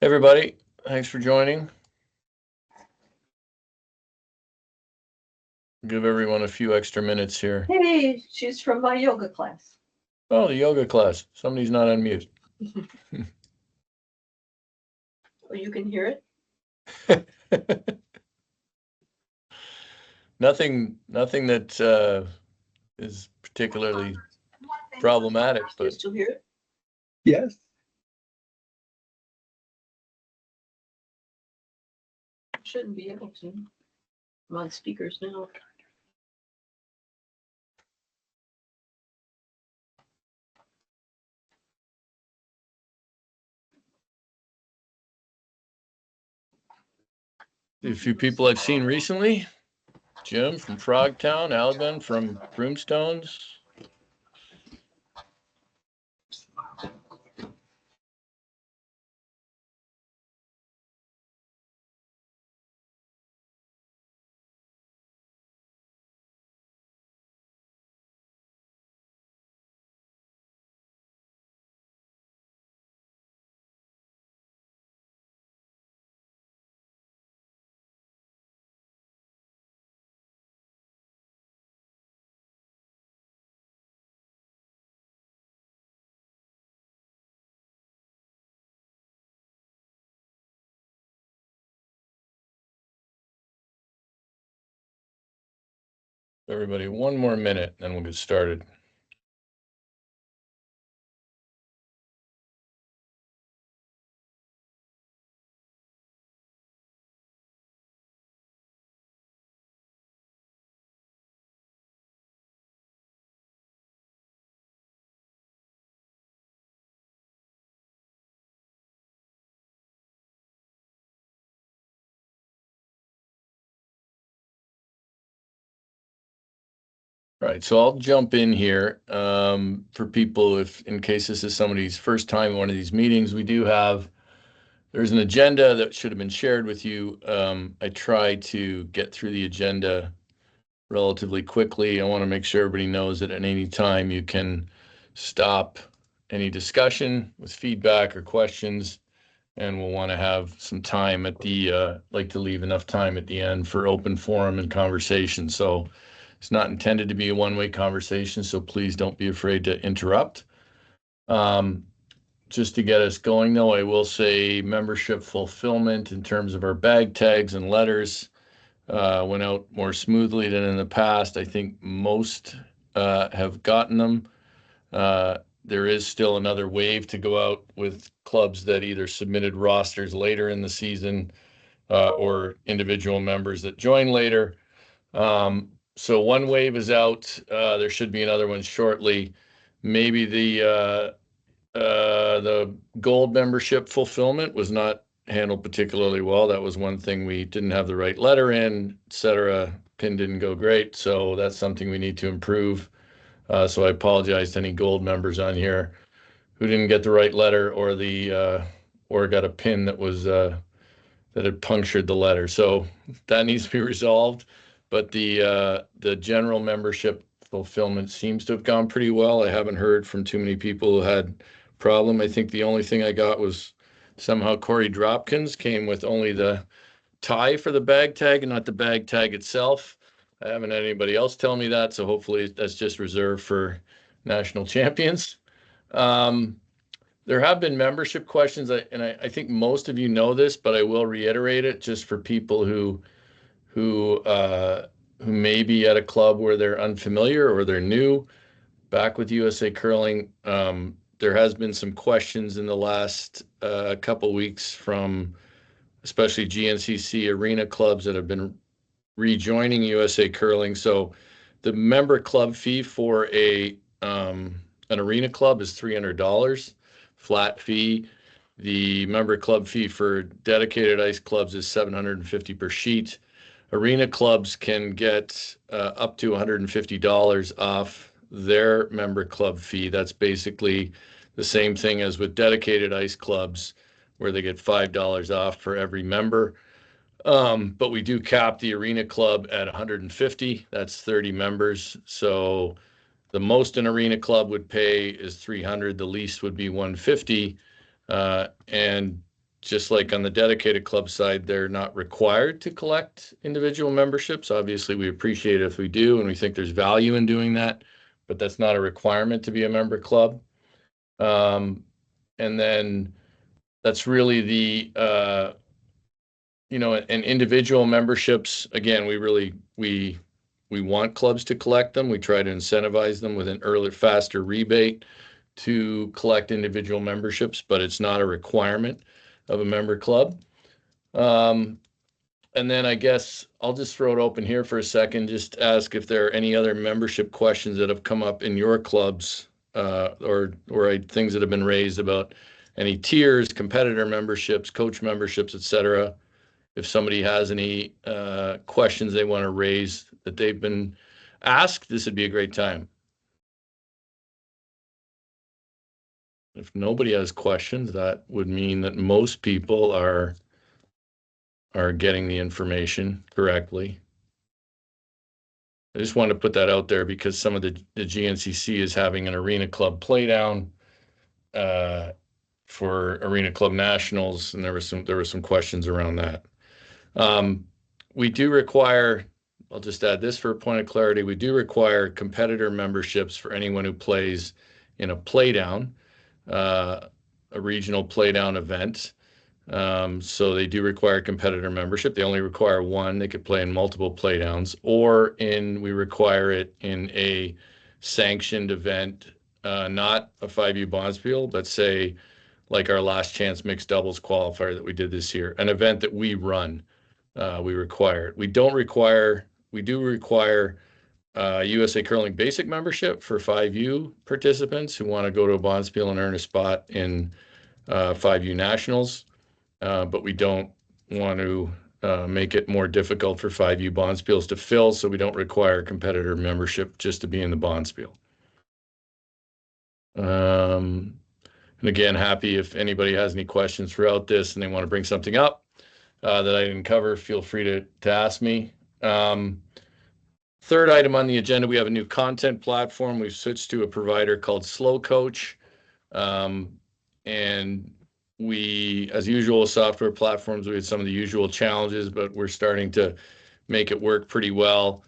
Everybody, thanks for joining. Give everyone a few extra minutes here. Hey, she's from my yoga class. Oh, the yoga class. Somebody's not on mute. Oh, you can hear it? Nothing that is particularly problematic, Do you but still hear it? Yes. Shouldn't be able to. I'm on speakers now. a few people I've seen recently. Jim from Frogtown, Alban from Broomstones. Everybody, one more minute, then we'll get started. Right, so I'll jump in here for people if in case this is somebody's first time in one of these meetings. There's an agenda that should have been shared with you. I tried to get through the agenda relatively quickly. I want to make sure everybody knows that at any time you can stop any discussion with feedback or questions, and we'll want to have some time at the like to leave enough time at the end for open forum and conversation. So it's not intended to be a one-way conversation, so please don't be afraid to interrupt. Just to get us going, though, I will say membership fulfillment in terms of our bag tags and letters went out more smoothly than in the past. I think most have gotten them. There is still another wave to go out with clubs that either submitted rosters later in the season or individual members that join later. So one wave is out. There should be another one shortly. Maybe the gold membership fulfillment was not handled particularly well. That was one thing we didn't have the right letter in, et cetera. PIN didn't go great, so that's something we need to improve. So I apologize to any gold members on here who didn't get the right letter or got a PIN that had punctured the letter. So that needs to be resolved. But the general membership fulfillment seems to have gone pretty well. I haven't heard from too many people who had problem. I think the only thing I got was somehow Corey Dropkins came with only the tie for the bag tag and not the bag tag itself. I haven't had anybody else tell me that, so hopefully that's just reserved for national champions. Um, there have been membership questions, and I think most of you know this, but I will reiterate it just for people who may be at a club where they're unfamiliar or they're new. Back with USA Curling, there has been some questions in the last couple weeks from especially GNCC arena clubs that have been rejoining USA Curling. So the member club fee for an arena club is $300 flat fee. The member club fee for dedicated ice clubs is $750 per sheet. Arena clubs can get up to $150 off their member club fee. That's basically the same thing as with dedicated ice clubs, where they get $5 off for every member. But we do cap the arena club at 150. That's 30 members. So the most an arena club would pay is 300. The least would be 150. And just like on the dedicated club side, they're not required to collect individual memberships. Obviously, we appreciate it if we do, and we think there's value in doing that, but that's not a requirement to be a member club. And then that's really and individual memberships, again, we want clubs to collect them. We try to incentivize them with an earlier, faster rebate to collect individual memberships, but it's not a requirement of a member club. And then I guess I'll just throw it open here for a second, just ask if there are any other membership questions that have come up in your clubs, or things that have been raised about any tiers, competitor memberships, coach memberships, etc. If somebody has any questions they want to raise that they've been asked, this would be a great time. If nobody has questions, that would mean that most people are getting the information correctly. I just wanted to put that out there because some of the GNCC is having an Arena Club playdown for Arena Club Nationals, and there were some questions around that. We do require, I'll just add this for a point of clarity, we do require competitor memberships for anyone who plays in a playdown, a regional playdown event. So they do require competitor membership. They only require one. They could play in multiple playdowns, or we require it in a sanctioned event, not a 5U Bonspiel, but say like our last chance mixed doubles qualifier that we did this year, an event that we run. We require it. We do require USA Curling Basic membership for 5U participants who want to go to a Bonspiel and earn a spot in 5U Nationals. But we don't want to make it more difficult for 5U Bonspiels to fill, so we don't require competitor membership just to be in the Bonspiel. And again, happy if anybody has any questions throughout this and they want to bring something up that I didn't cover, feel free to ask me. Third item on the agenda, we have a new content platform. We've switched to a provider called Slow Coach. And we, as usual, software platforms, we had some of the usual challenges, but we're starting to make it work pretty well.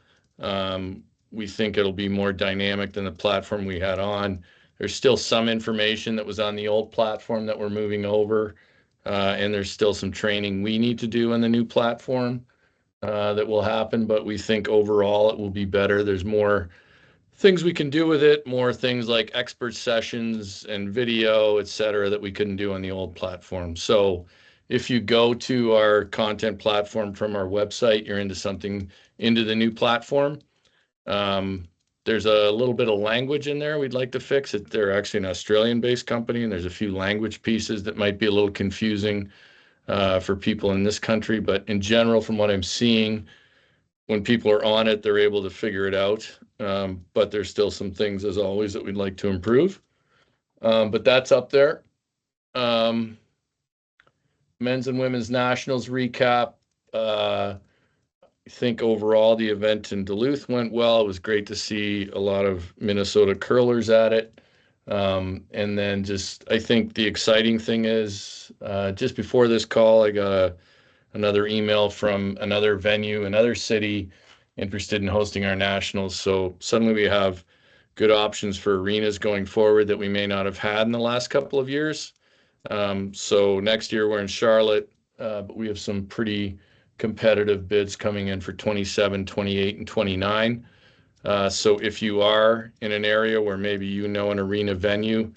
We think it'll be more dynamic than the platform we had on. There's still some information that was on the old platform that we're moving over, and there's still some training we need to do on the new platform that will happen, but we think overall it will be better. There's more things we can do with it, more things like expert sessions and video, et cetera, that we couldn't do on the old platform. So if you go to our content platform from our website, you're into the new platform. There's a little bit of language in there we'd like to fix. They're actually an Australian-based company, and there's a few language pieces that might be a little confusing for people in this country. But in general, from what I'm seeing, when people are on it, they're able to figure it out. But there's still some things, as always, that we'd like to improve. But that's up there. Men's and women's nationals recap. I think overall the event in Duluth went well. It was great to see a lot of Minnesota curlers at it. And then I think the exciting thing is just before this call, I got another email from another venue, another city interested in hosting our nationals. So suddenly we have good options for arenas going forward that we may not have had in the last couple of years. So next year we're in Charlotte, but we have some pretty competitive bids coming in for 27, 28, and 29. So if you are in an area where maybe an arena venue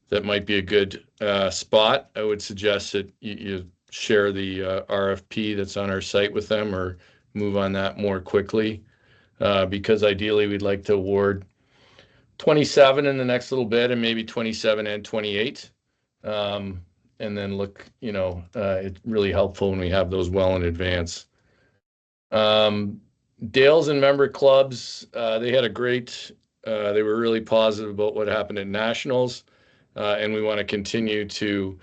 that might be a good spot, I would suggest that you share the RFP that's on our site with them or move on that more quickly, because ideally we'd like to award 27 in the next little bit and maybe 27 and 28. And then look, it's really helpful when we have those well in advance. Dales and member clubs, they had they were really positive about what happened at Nationals. And we want to continue to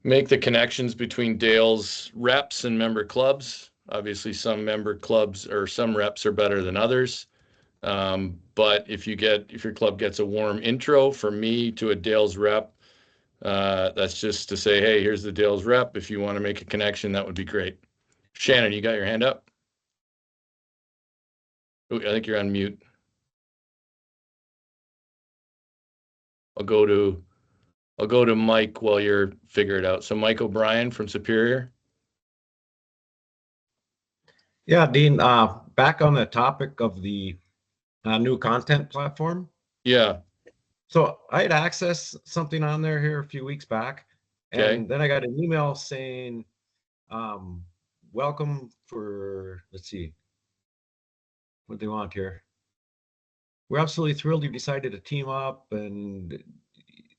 make the connections between Dales reps and member clubs. Obviously, some member clubs or some reps are better than others. But if your club gets a warm intro from me to a Dales rep, That's just to say, hey, here's the Dales rep. If you want to make a connection, that would be great. Shannon, you got your hand up? Oh, I think you're on mute. I'll go to Mike while you're figure it out. So Mike O'Brien from Superior. Yeah, Dean, back on the topic of the new content platform. Yeah. So I had accessed something on there here a few weeks back, Okay. and then I got an email saying, welcome for, let's see, what they want here. We're absolutely thrilled you decided to team up, and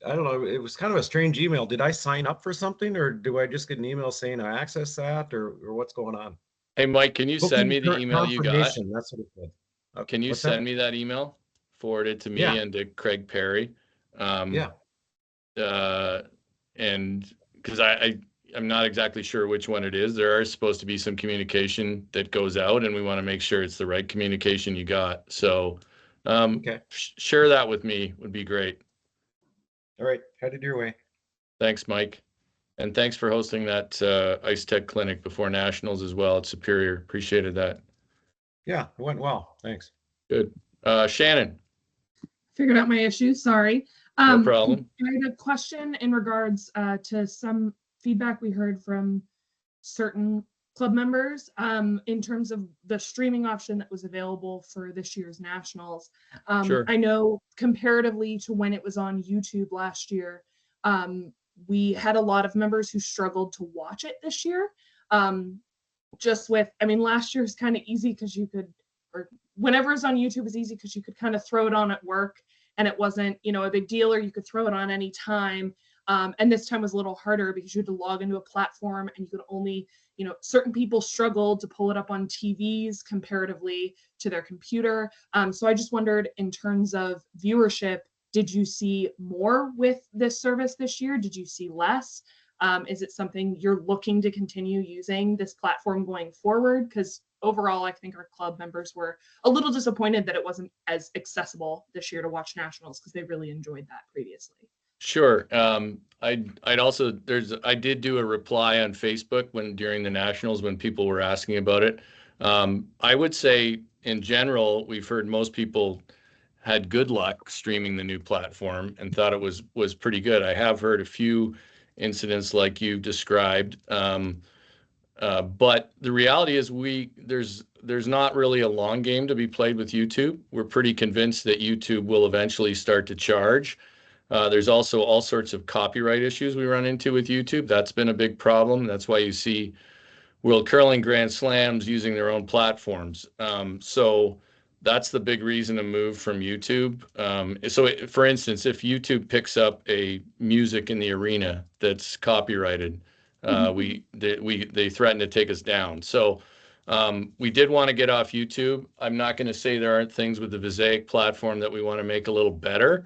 I don't know, it was kind of a strange email. Did I sign up for something, or do I just get an email saying I access that, or what's going on? Hey, Mike, can you send me the email you got? That's what it said. Can you send me that email? Forward it to me and to Craig Perry. Yeah. And because I'm not exactly sure which one it is. There are supposed to be some communication that goes out, and we want to make sure it's the right communication you got. So share that with me would be great. All right, headed your way. Thanks, Mike. And thanks for hosting that Ice Tech Clinic before Nationals as well at Superior. Appreciated that. Yeah, it went well. Thanks. Good. Shannon. Figured out my issue. Sorry. No problem. I had a question in regards to some feedback we heard from certain club members in terms of the streaming option that was available for this year's Nationals. Sure. I know comparatively to when it was on YouTube last year, we had a lot of members who struggled to watch it this year. Just with, I mean, last year was kind of easy because you could, or whenever it's on YouTube is easy because you could kind of throw it on at work and it wasn't, you know, a big deal, or you could throw it on any time. And this time was a little harder because you had to log into a platform and you could only, you know, certain people struggled to pull it up on TVs comparatively to their computer. So I just wondered, in terms of viewership, did you see more with this service this year? Did you see less? Is it something you're looking to continue using this platform going forward? Because overall, I think our club members were a little disappointed that it wasn't as accessible this year to watch Nationals because they really enjoyed that previously. Sure. I'd also, I did do a reply on Facebook during the Nationals when people were asking about it. I would say in general, we've heard most people had good luck streaming the new platform and thought it was pretty good. I have heard a few incidents like you described. But the reality is there's not really a long game to be played with YouTube. We're pretty convinced that YouTube will eventually start to charge. There's also all sorts of copyright issues we run into with YouTube. That's been a big problem. That's why you see World Curling Grand Slams using their own platforms. So that's the big reason to move from YouTube. For instance, if YouTube picks up a music in the arena that's copyrighted, they threaten to take us down. So we did want to get off YouTube. I'm not going to say there aren't things with the Visaic platform that we want to make a little better.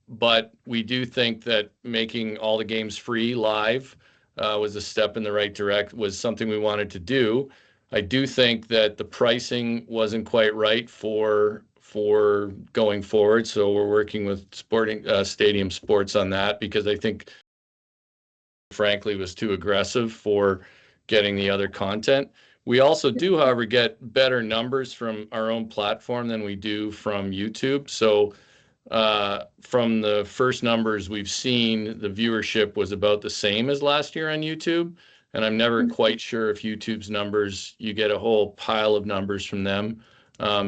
But we do think that making all the games free live was a step in the right direction, was something we wanted to do. I do think that the pricing wasn't quite right for going forward. So we're working with Stadium Sports on that, because I think, frankly, was too aggressive for getting the other content. We also do, however, get better numbers from our own platform than we do from YouTube. So from the first numbers we've seen, the viewership was about the same as last year on YouTube. And I'm never quite sure if YouTube's numbers, you get a whole pile of numbers from them.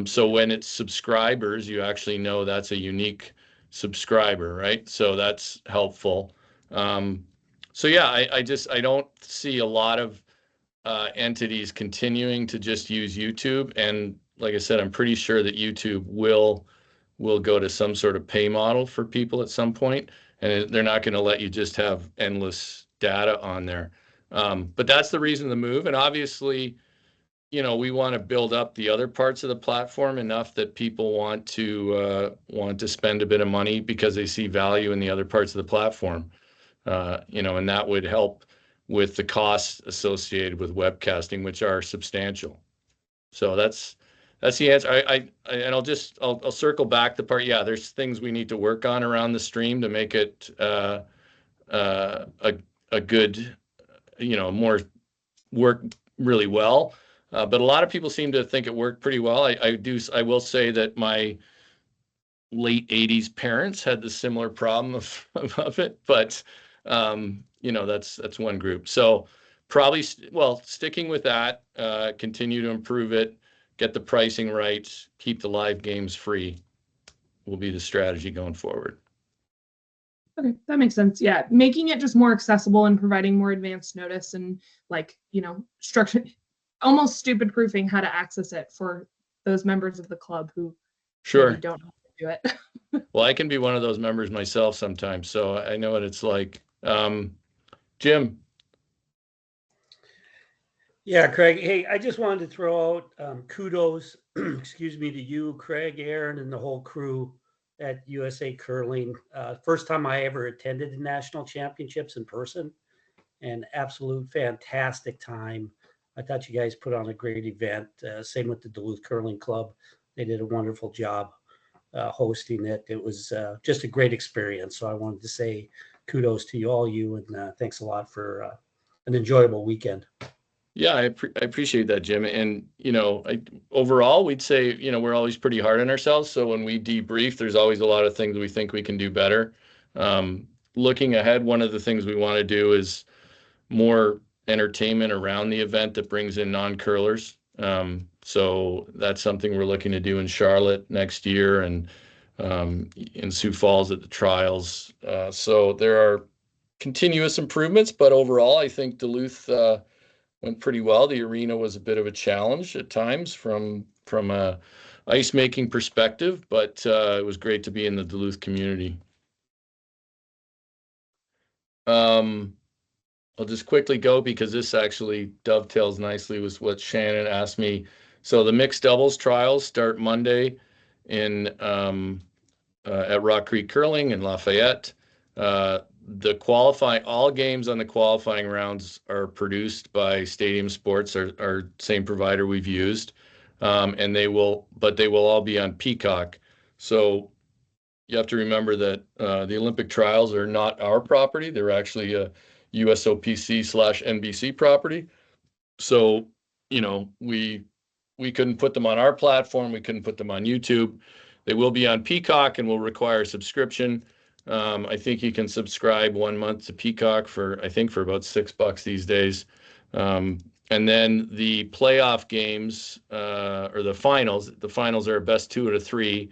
So when it's subscribers, you actually know that's a unique subscriber, right? So that's helpful. So yeah, I don't see a lot of entities continuing to just use YouTube. And like I said, I'm pretty sure that YouTube will go to some sort of pay model for people at some point, and they're not going to let you just have endless data on there. But that's the reason to move. And obviously, you know, we want to build up the other parts of the platform enough that people want to spend a bit of money because they see value in the other parts of the platform. You know, and that would help with the costs associated with webcasting, which are substantial. So that's the answer. I'll circle back the part. Yeah, there's things we need to work on around the stream to make it a good, more worked really well. But a lot of people seem to think it worked pretty well. I will say that my late 80s parents had the similar problem of it, but that's one group. So probably, sticking with that, continue to improve it, get the pricing right, keep the live games free will be the strategy going forward. Okay, that makes sense. Yeah, making it just more accessible and providing more advanced notice and structure, almost stupid proofing how to access it for those members of the club who Sure maybe don't know how to do it. Well, I can be one of those members myself sometimes, so I know what it's like. Jim. Yeah, Craig. Hey, I just wanted to throw out kudos, excuse me, to you, Craig, Aaron, and the whole crew at USA Curling. First time I ever attended the national championships in person, and absolute fantastic time. I thought you guys put on a great event. Same with the Duluth Curling Club. They did a wonderful job hosting it. It was just a great experience. So I wanted to say kudos to you, and thanks a lot for an enjoyable weekend. Yeah, I appreciate that, Jim. And, overall, we'd say, we're always pretty hard on ourselves. So when we debrief, there's always a lot of things we think we can do better. Looking ahead, one of the things we want to do is more entertainment around the event that brings in non-curlers. So that's something we're looking to do in Charlotte next year and in Sioux Falls at the trials. So there are continuous improvements, but overall, I think Duluth went pretty well. The arena was a bit of a challenge at times from a ice making perspective, but it was great to be in the Duluth community. I'll just quickly go because this actually dovetails nicely with what Shannon asked me. So the mixed doubles trials start Monday at Rock Creek Curling in Lafayette. All games on the qualifying rounds are produced by Stadium Sports, our same provider we've used, and they will all be on Peacock. So you have to remember that the Olympic trials are not our property; they're actually a USOPC/NBC property. So we couldn't put them on our platform. We couldn't put them on YouTube. They will be on Peacock and will require a subscription. I think you can subscribe 1 month to Peacock for about $6 these days. And then the playoff games or the finals are a best 2 out of 3,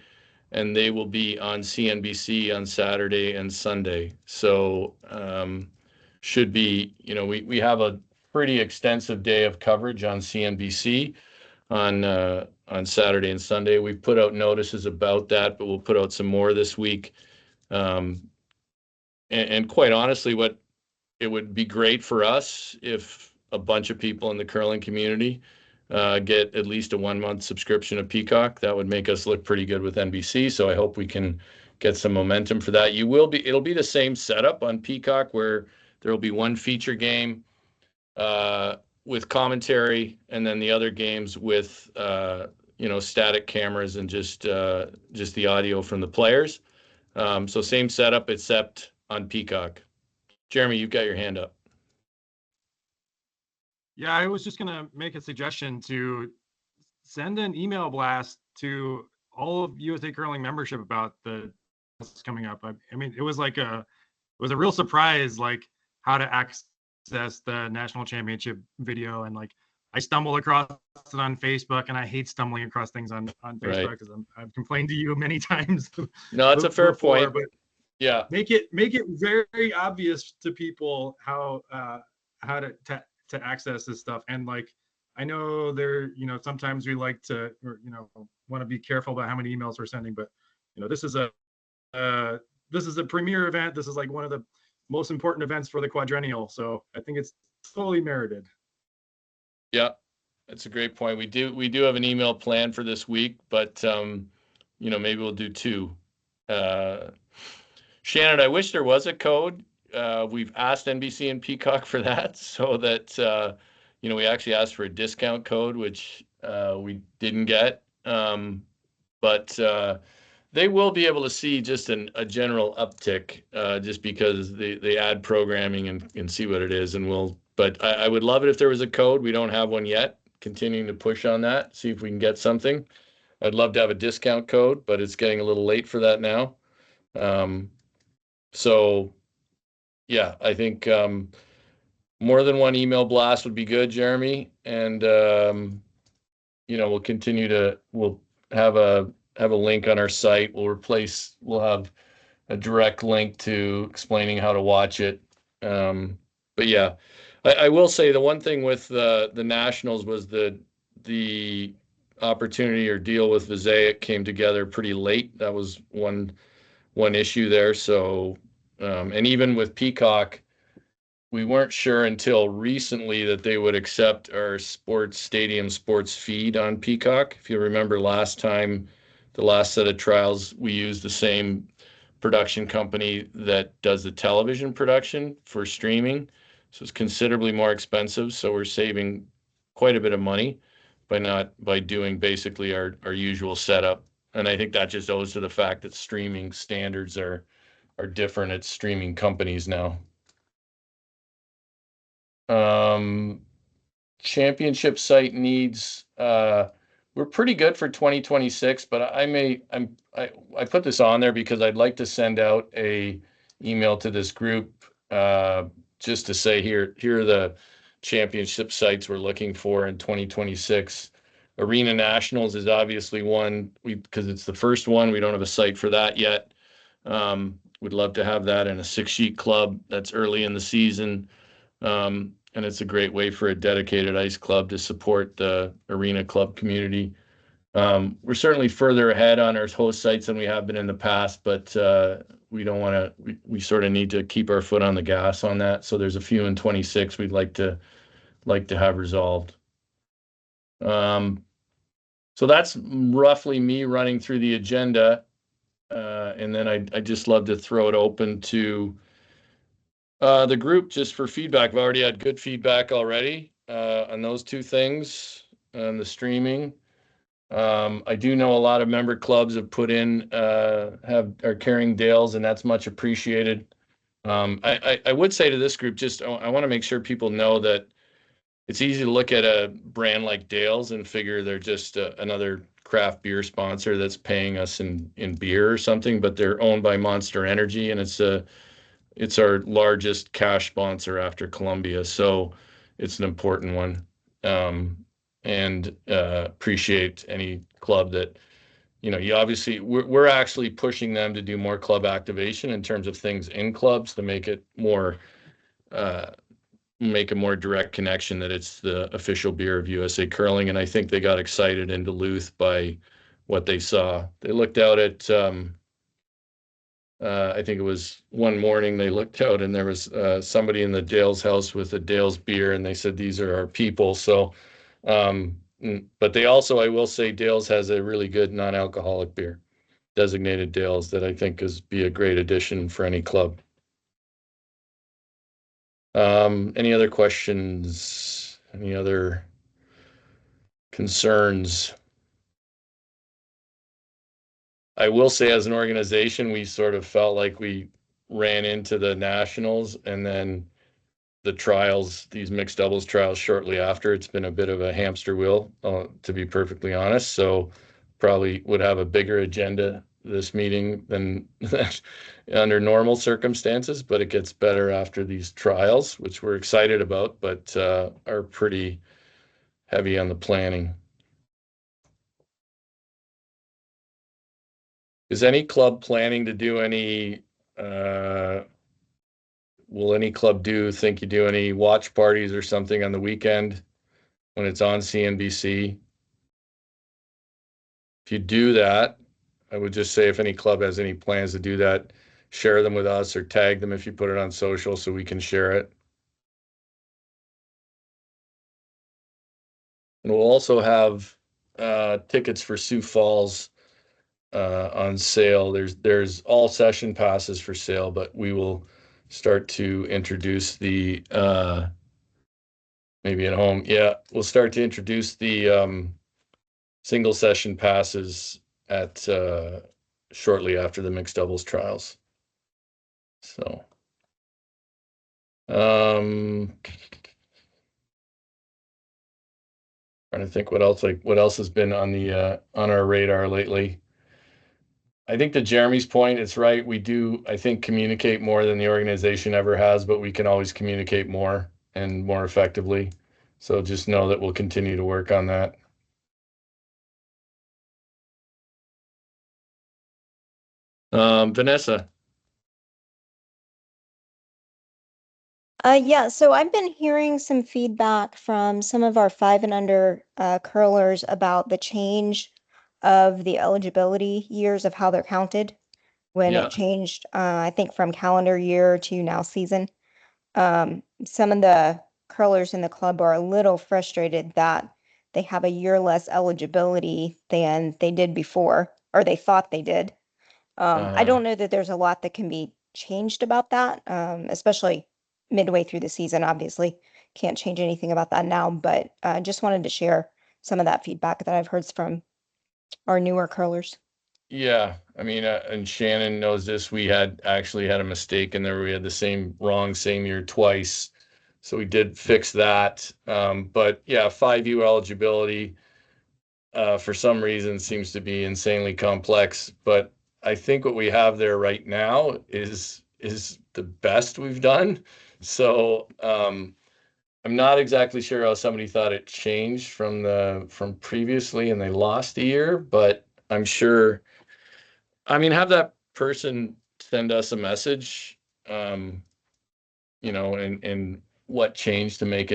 and they will be on CNBC on Saturday and Sunday. So should be, we have a pretty extensive day of coverage on CNBC on Saturday and Sunday. We've put out notices about that, but we'll put out some more this week. And quite honestly, it would be great for us if a bunch of people in the curling community get at least a 1 month subscription of Peacock. That would make us look pretty good with NBC. So I hope we can get some momentum for that. It'll be the same setup on Peacock where there will be one feature game with commentary, and then the other games with static cameras and just the audio from the players. So same setup except on Peacock. Jeremy, you've got your hand up. Yeah, I was just gonna make a suggestion to send an email blast to all of USA Curling membership about what's coming up. I mean, it was a real surprise, how to access the national championship video, and I stumbled across it on Facebook, and I hate stumbling across things on Facebook because I've complained to you many times. No, it's a fair point. But yeah, make it very obvious to people how to access this stuff. And I know sometimes we like to want to be careful about how many emails we're sending, but this is a premier event. This is one of the most important events for the quadrennial, so I think it's totally merited. Yeah, that's a great point. We do have an email plan for this week, but maybe we'll do 2. Shannon, I wish there was a code. We've asked NBC and Peacock for that, so that we actually asked for a discount code, which we didn't get. But they will be able to see just a general uptick, just because they add programming and see what it is, and but I would love it if there was a code. We don't have one yet. Continuing to push on that, see if we can get something. I'd love to have a discount code, but it's getting a little late for that now. So yeah, I think more than one email blast would be good, Jeremy. And we'll have a link on our site. We'll have a direct link to explaining how to watch it. But yeah, I will say the one thing with the Nationals was the opportunity or deal with Visaic came together pretty late. That was one issue there. So, and even with Peacock, we weren't sure until recently that they would accept our sports feed on Peacock. If you remember last time, the last set of trials, we used the same production company that does the television production for streaming. So it's considerably more expensive. So we're saving quite a bit of money by doing basically our usual setup. And I think that just owes to the fact that streaming standards are different at streaming companies now. Championship site needs, we're pretty good for 2026, but I put this on there because I'd like to send out a email to this group, just to say here are the championship sites we're looking for in 2026. Arena Nationals is obviously one, because it's the first one. We don't have a site for that yet. We'd love to have that in a 6-sheet club. That's early in the season. And it's a great way for a dedicated ice club to support the arena club community. We're certainly further ahead on our host sites than we have been in the past, but we don't want to. We sort of need to keep our foot on the gas on that. So there's a few in 26 we'd like to have resolved. So that's roughly me running through the agenda, and then I just love to throw it open to the group just for feedback. I've already had good feedback already on those two things, on the streaming. I do know a lot of member clubs have put in, are carrying Dales, and that's much appreciated. I would say to this group, just I want to make sure people know that it's easy to look at a brand like Dales and figure they're just another craft beer sponsor that's paying us in beer or something, but they're owned by Monster Energy, and it's our largest cash sponsor after Columbia, so it's an important one. And appreciate any club that, you obviously, we're actually pushing them to do more club activation in terms of things in clubs to make it make a more direct connection that it's the official beer of USA Curling. And I think they got excited in Duluth by what they saw. They looked out at, I think it was one morning they looked out and there was somebody in the Dales house with a Dales beer, and they said, these are our people. So, but they also, I will say, Dales has a really good non-alcoholic beer, designated Dales, that I think be a great addition for any club. Any other questions? Any other concerns? I will say, as an organization, we sort of felt like we ran into the Nationals and then the trials, these mixed doubles trials shortly after. It's been a bit of a hamster wheel, to be perfectly honest. So probably would have a bigger agenda this meeting than under normal circumstances, but it gets better after these trials, which we're excited about, but are pretty heavy on the planning. Is any club planning to do any, will any club think you do any watch parties or something on the weekend when it's on CNBC? If you do that, I would just say if any club has any plans to do that, share them with us or tag them if you put it on social so we can share it. And we'll also have tickets for Sioux Falls on sale. There's all session passes for sale, but we will start to introduce the maybe at home. Yeah, we'll start to introduce the single session passes at shortly after the mixed doubles trials. So, trying to think what else has been on the on our radar lately. I think to Jeremy's point, it's right. We do, I think, communicate more than the organization ever has, but we can always communicate more and more effectively. So just know that we'll continue to work on that. Vanessa. Yeah, so I've been hearing some feedback from some of our 5 and under curlers about the change of the eligibility years of how they're counted when Yeah. it changed, I think from calendar year to now season. Some of the curlers in the club are a little frustrated that they have a year less eligibility than they did before, or they thought they did. I don't know that there's a lot that can be changed about that, especially midway through the season. Obviously, can't change anything about that now, but just wanted to share some of that feedback that I've heard from our newer curlers. Yeah, I mean, and Shannon knows this. We had actually had a mistake in there. We had the same year twice. So we did fix that. But yeah, 5U eligibility for some reason seems to be insanely complex. But I think what we have there right now is the best we've done. So I'm not exactly sure how somebody thought it changed from previously and they lost a year, but I'm sure. I mean, have that person send us a message, and what changed to make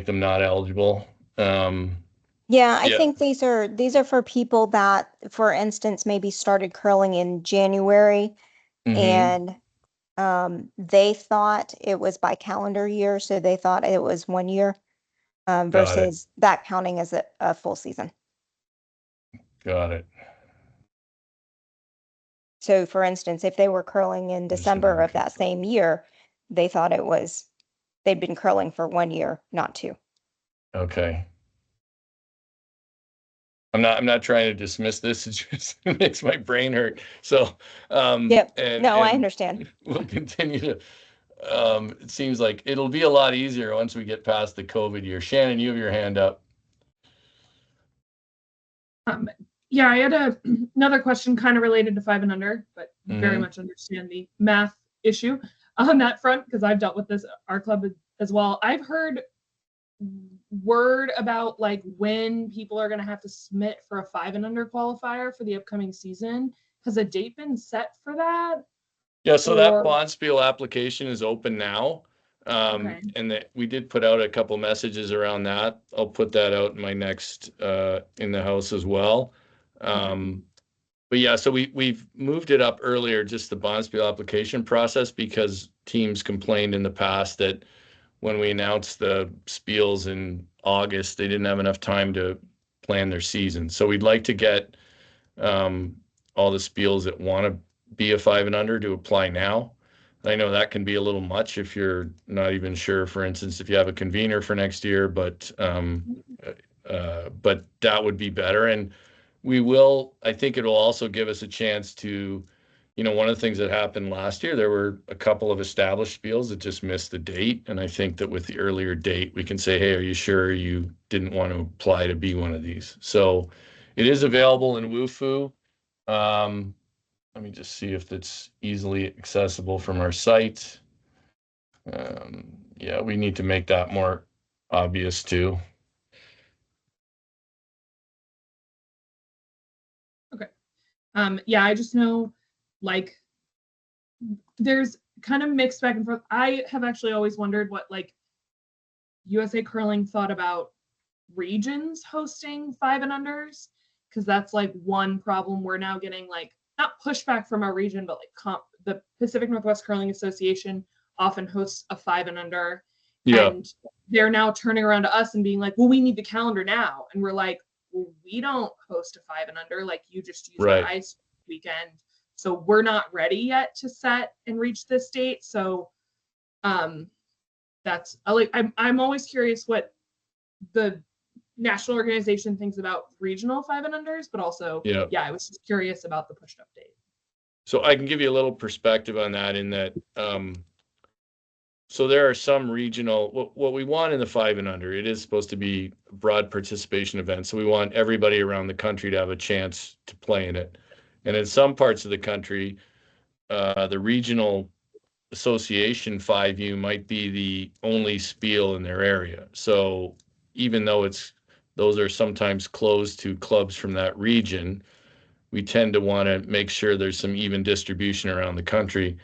them not eligible. Yeah, I Yeah. think these are for people that, for instance, maybe started curling in January Mm-hmm. and they thought it was by calendar year, so they thought it was 1 year Got it. versus that counting as a full season. Got it. So, for instance, if they were curling in December of that same year, they thought they'd been curling for 1 year, not 2. Okay. I'm not trying to dismiss this. It just makes my brain hurt. So, Yep. and No, I understand. we'll continue to. It seems like it'll be a lot easier once we get past the COVID year. Shannon, you have your hand up. Yeah, I had another question kind of related to 5 and under, but very Mhm. much understand the math issue on that front because I've dealt with this our club as well. I've heard word about like when people are going to have to submit for a 5 and under qualifier for the upcoming season. Has a date been set for that? Yeah, so that Or Bonspiel application is open now. okay. And that we did put out a couple messages around that. I'll put that out in my next in the house as well. But yeah, so we've moved it up earlier, just the Bonspiel application process, because teams complained in the past that when we announced the spiels in August, they didn't have enough time to plan their season. So we'd like to get all the spiels that want to be a 5 and under to apply now. I know that can be a little much if you're not even sure, for instance, if you have a convener for next year, but that would be better. And I think it will also give us a chance to, one of the things that happened last year, there were a couple of established spiels that just missed the date. And I think that with the earlier date, we can say, hey, are you sure you didn't want to apply to be one of these? So it is available in WUFU. Let me just see if it's easily accessible from our site. Yeah, we need to make that more obvious too. Okay. Yeah, I just know like there's kind of mixed back and forth. I have actually always wondered what like USA Curling thought about regions hosting 5 and unders because that's like one problem we're now getting, like not pushback from our region, but like the Pacific Northwest Curling Association often hosts a 5 and under, Yeah, and they're now turning around to us and being like, well, we need the calendar now, and we're like, well, we don't host a 5 and under, like you just use our right. ice weekend, so we're not ready yet to set and reach this date. So that's like I'm always curious what the national organization thinks about regional 5 and unders, but also, Yeah. I was just curious about the pushed update. So I can give you a little perspective on that in that, so there are some regional, what we want in the 5 and under, it is supposed to be a broad participation event. So we want everybody around the country to have a chance to play in it. And in some parts of the country, the regional association 5U might be the only spiel in their area. So even though those are sometimes closed to clubs from that region, we tend to want to make sure there's some even distribution around the country.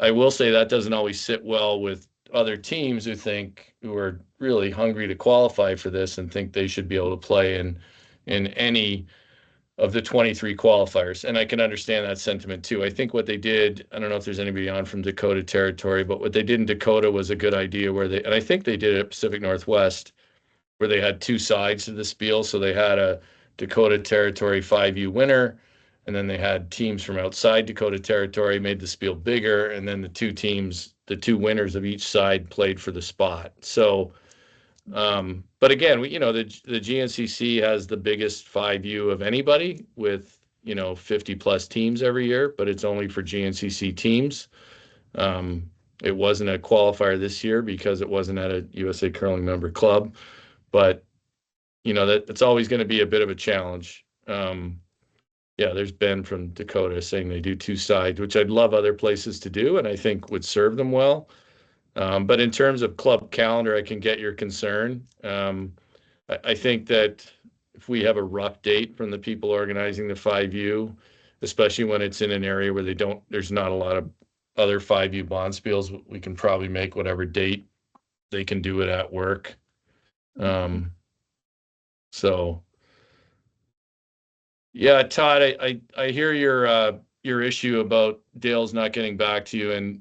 I will say that doesn't always sit well with other teams who are really hungry to qualify for this and think they should be able to play in any of the 23 qualifiers. And I can understand that sentiment too. I think what they did, I don't know if there's anybody on from Dakota Territory, but what they did in Dakota was a good idea and I think they did it at Pacific Northwest, where they had two sides to the spiel. So they had a Dakota Territory 5U winner, and then they had teams from outside Dakota Territory, made the spiel bigger, and then the two winners of each side played for the spot. So, but again, the GNCC has the biggest 5U of anybody with 50 plus teams every year, but it's only for GNCC teams. It wasn't a qualifier this year because it wasn't at a USA Curling member club, but that's always going to be a bit of a challenge. There's Ben from Dakota saying they do two sides, which I'd love other places to do, and I think would serve them well. But in terms of club calendar, I can get your concern. I think that if we have a rough date from the people organizing the 5U, especially when it's in an area where there's not a lot of other 5U bonspiels, we can probably make whatever date they can do it at work. So yeah, Todd, I hear your issue about Dale's not getting back to you, and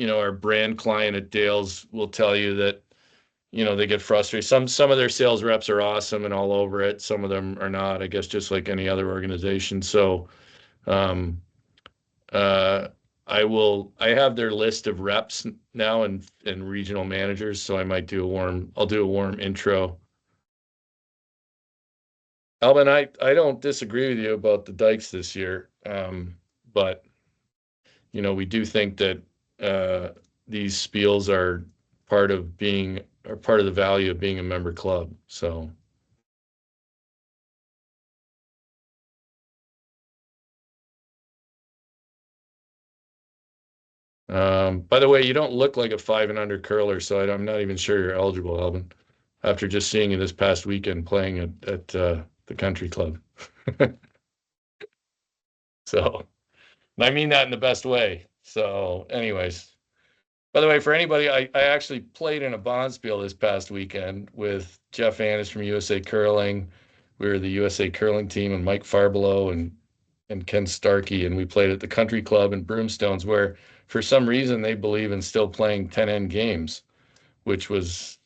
our brand client at Dale's will tell you that they get frustrated. Some of their sales reps are awesome and all over it. Some of them are not, I guess, just like any other organization. So I have their list of reps now and regional managers, so I might I'll do a warm intro. Alvin, I don't disagree with you about the dikes this year, but we do think that these spiels are part of the value of being a member club. So, by the way, you don't look like a 5 and under curler, so I'm not even sure you're eligible, Alvin, after just seeing you this past weekend playing at the country club. So, and I mean that in the best way. So, anyways. By the way, for anybody, I actually played in a bonspiel this past weekend with Jeff Annis from USA Curling. We were the USA Curling team, and Mike Farbelow and Ken Starkey, and we played at the Country Club in Broomstones, where for some reason they believe in still playing 10-end games, which was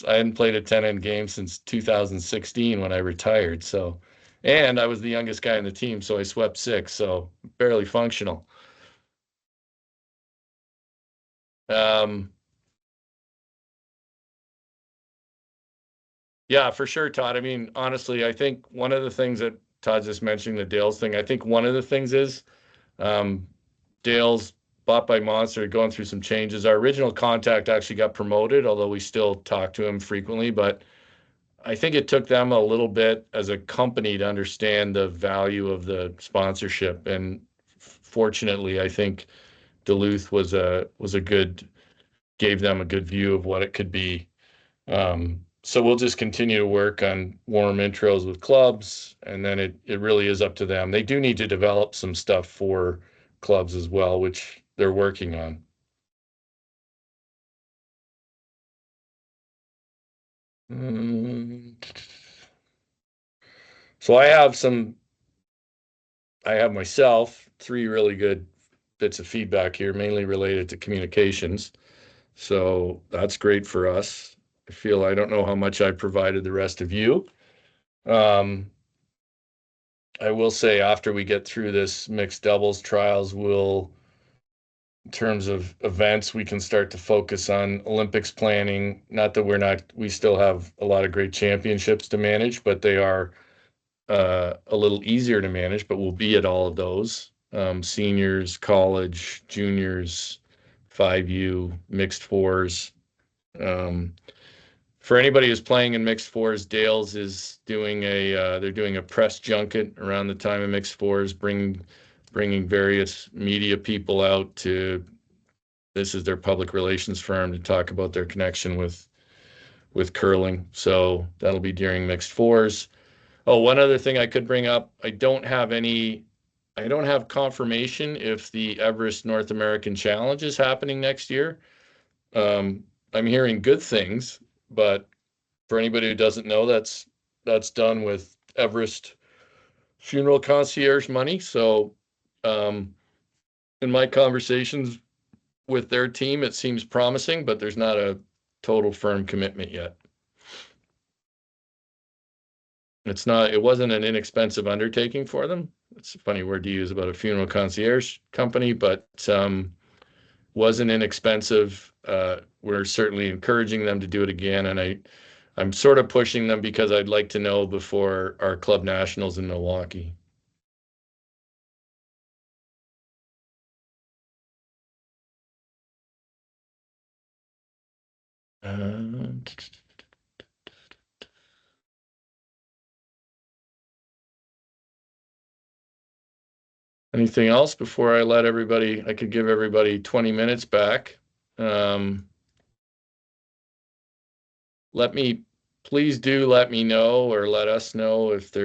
I hadn't played a 10-end game since 2016 when I retired. So, and I was the youngest guy in the team, so I swept 6, so barely functional. Yeah, for sure, Todd. I mean, honestly, I think one of the things that Todd just mentioned, the Dales thing, I think one of the things is Dales bought by Monster, going through some changes. Our original contact actually got promoted, although we still talk to him frequently. But I think it took them a little bit as a company to understand the value of the sponsorship. And fortunately, I think Duluth gave them a good view of what it could be. So we'll just continue to work on warm intros with clubs, and then it really is up to them. They do need to develop some stuff for clubs as well, which they're working on. So I have myself 3 really good bits of feedback here, mainly related to communications. So that's great for us. I don't know how much I provided the rest of you. I will say after we get through this mixed doubles trials, we'll in terms of events, we can start to focus on Olympics planning. Not that we still have a lot of great championships to manage, but they are a little easier to manage, but we'll be at all of those. Seniors, college, juniors, 5U, mixed fours. For anybody who's playing in mixed fours, Dales is doing they're doing a press junket around the time of mixed fours, bringing various media people out to, this is their public relations firm, to talk about their connection with curling. So that'll be during mixed fours. Oh, one other thing I could bring up, I don't have confirmation if the Everest North American Challenge is happening next year. I'm hearing good things, but for anybody who doesn't know, that's done with Everest Funeral Concierge money. So, in my conversations with their team, it seems promising, but there's not a total firm commitment yet. It wasn't an inexpensive undertaking for them. It's a funny word to use about a funeral concierge company, but wasn't inexpensive. We're certainly encouraging them to do it again, and I'm sort of pushing them because I'd like to know before our club nationals in Milwaukee. Anything else before I let everybody? I could give everybody 20 minutes back. Please do let me know, or let us know if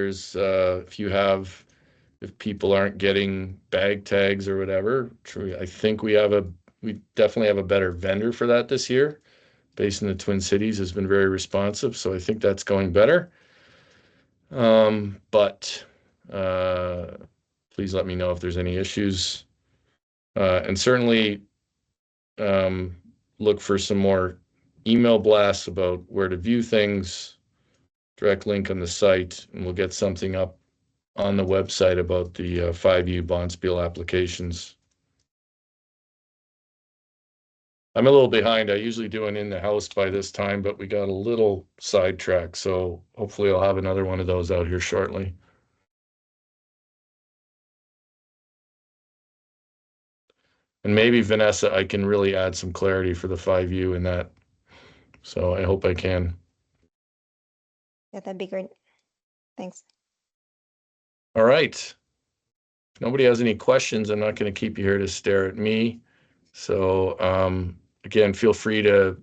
if people aren't getting bag tags or whatever. I think we definitely have a better vendor for that this year. Based in the Twin Cities has been very responsive, so I think that's going better. But please let me know if there's any issues, and certainly look for some more email blasts about where to view things, direct link on the site, and we'll get something up on the website about the 5U Bonspiel applications. I'm a little behind. I usually do an in the house by this time, but we got a little sidetracked, so hopefully I'll have another one of those out here shortly. And maybe, Vanessa, I can really add some clarity for the 5U in that. So I hope I can. Yeah, that'd be great. Thanks. All right. If nobody has any questions, I'm not going to keep you here to stare at me. So again, feel free to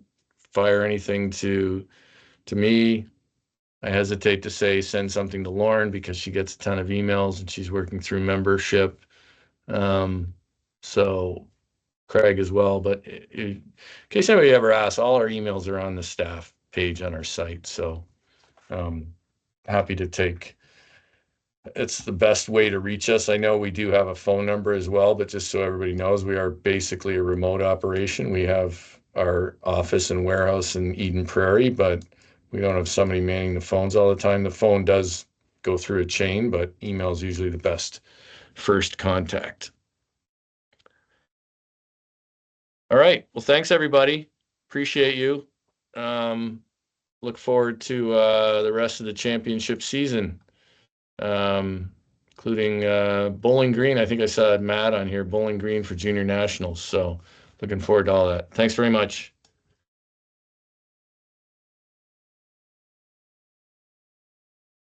fire anything to me. I hesitate to say send something to Lauren because she gets a ton of emails and she's working through membership. So Craig as well. But in case anybody ever asks, all our emails are on the staff page on our site. So happy to take. It's the best way to reach us. I know we do have a phone number as well, but just so everybody knows, we are basically a remote operation. We have our office and warehouse in Eden Prairie, but we don't have somebody manning the phones all the time. The phone does go through a chain, but email is usually the best first contact. All right. Well, thanks everybody. Appreciate you. Look forward to the rest of the championship season. Including Bowling Green. I think I saw Matt on here, Bowling Green for junior nationals. So looking forward to all that. Thanks very much.